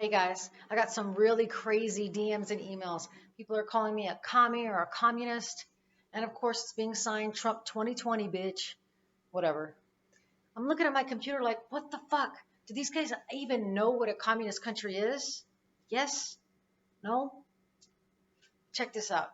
Hey guys, I got some really crazy DMs and emails. People are calling me a commie or a communist. And of course, it's being signed Trump 2020, bitch. Whatever. I'm looking at my computer like, what the fuck? Do these guys even know what a communist country is? Yes? No? Check this out.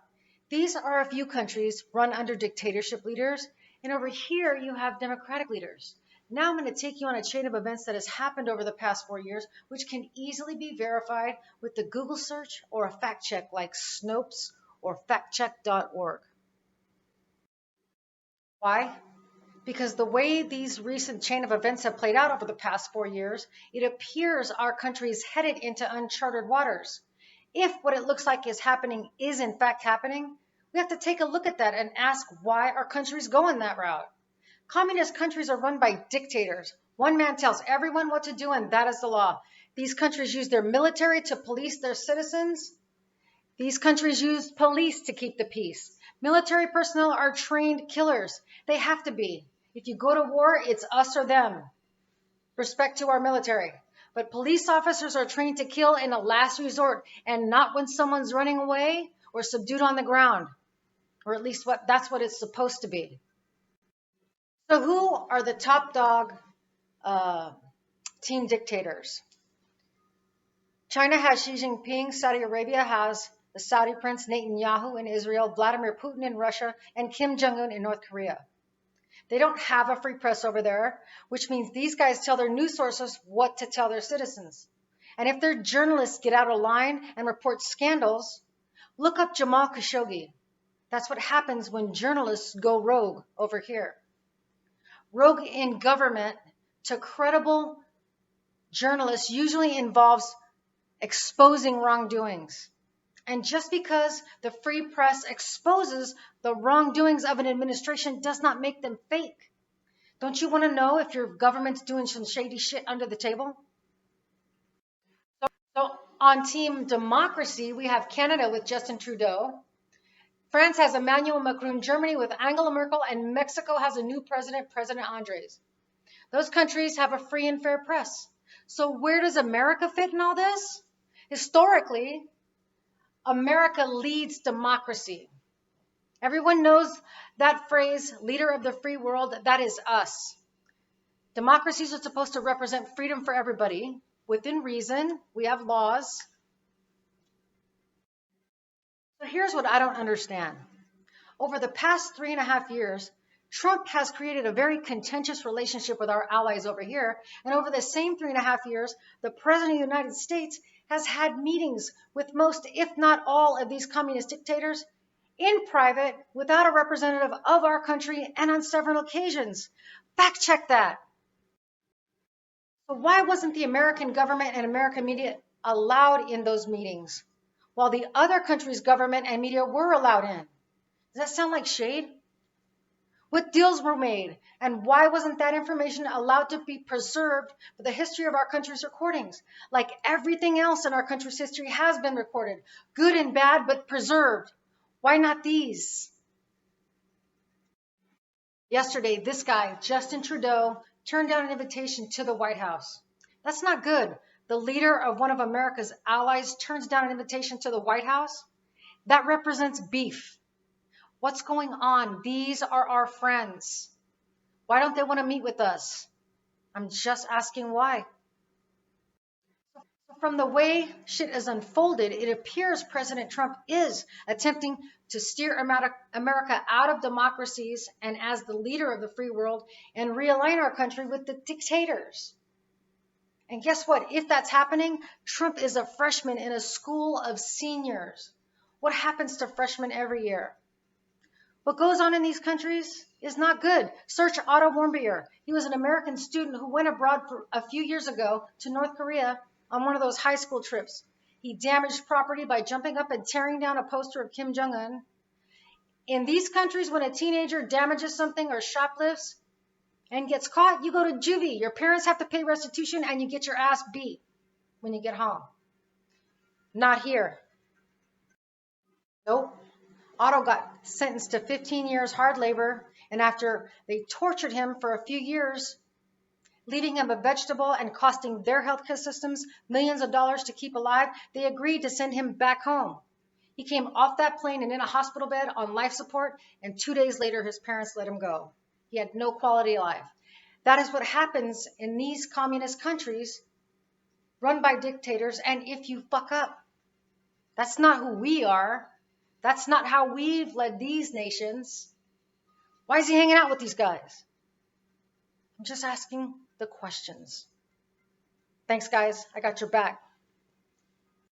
These are a few countries run under dictatorship leaders, and over here you have democratic leaders. Now I'm going to take you on a chain of events that has happened over the past 4 years, which can easily be verified with the Google search or a fact check like Snopes or factcheck.org. Why? Because the way these recent chain of events have played out over the past 4 years, it appears our country is headed into uncharted waters. If what it looks like is happening is in fact happening, we have to take a look at that and ask why our country is going that route. Communist countries are run by dictators. One man tells everyone what to do, and that is the law. These countries use their military to police their citizens. These countries use police to keep the peace. Military personnel are trained killers. They have to be. If you go to war, it's us or them. Respect to our military. But police officers are trained to kill in a last resort and not when someone's running away or subdued on the ground. Or at least that's what it's supposed to be. So who are the top dog team dictators? China has Xi Jinping. Saudi Arabia has the Saudi Prince Netanyahu in Israel, Vladimir Putin in Russia, and Kim Jong-un in North Korea. They don't have a free press over there, which means these guys tell their news sources what to tell their citizens. And if their journalists get out of line and report scandals, look up Jamal Khashoggi. That's what happens when journalists go rogue over here. Rogue in government to credible journalists usually involves exposing wrongdoings. And just because the free press exposes the wrongdoings of an administration does not make them fake. Don't you want to know if your government's doing some shady shit under the table? So on Team Democracy, we have Canada with Justin Trudeau. France has Emmanuel Macron, Germany with Angela Merkel, and Mexico has a new president, President Andres. Those countries have a free and fair press. So where does America fit in all this? Historically, America leads democracy. Everyone knows that phrase, leader of the free world, that is us. Democracies are supposed to represent freedom for everybody. Within reason, we have laws. So here's what I don't understand. Over the past 3.5 years, Trump has created a very contentious relationship with our allies over here. And over the same 3.5 years, the President of the United States has had meetings with most, if not all, of these communist dictators in private without a representative of our country and on several occasions. Fact check that. So why wasn't the American government and American media allowed in those meetings, while the other country's government and media were allowed in? Does that sound like shade? What deals were made, and why wasn't that information allowed to be preserved for the history of our country's recordings? Like everything else in our country's history has been recorded, good and bad, but preserved. Why not these? Yesterday, this guy, Justin Trudeau, turned down an invitation to the White House. That's not good. The leader of one of America's allies turns down an invitation to the White House. That represents beef. What's going on? These are our friends. Why don't they want to meet with us? I'm just asking why. From the way shit is unfolded, it appears President Trump is attempting to steer America out of democracies and as the leader of the free world and realign our country with the dictators. And guess what? If that's happening, Trump is a freshman in a school of seniors. What happens to freshmen every year? What goes on in these countries is not good. Search Otto Warmbier. He was an American student who went abroad for a few years ago to North Korea on one of those high school trips. He damaged property by jumping up and tearing down a poster of Kim Jong-un. In these countries, when a teenager damages something or shoplifts and gets caught, you go to juvie. Your parents have to pay restitution and you get your ass beat when you get home. Not here. Nope. Otto got sentenced to 15 years hard labor, and after they tortured him for a few years, leaving him a vegetable and costing their healthcare systems millions of dollars to keep alive, they agreed to send him back home. He came off that plane and in a hospital bed on life support, and 2 days later, his parents let him go. He had no quality of life. That is what happens in these communist countries run by dictators, and if you fuck up. That's not who we are. That's not how we've led these nations. Why is he hanging out with these guys? I'm just asking the questions. Thanks, guys. I got your back.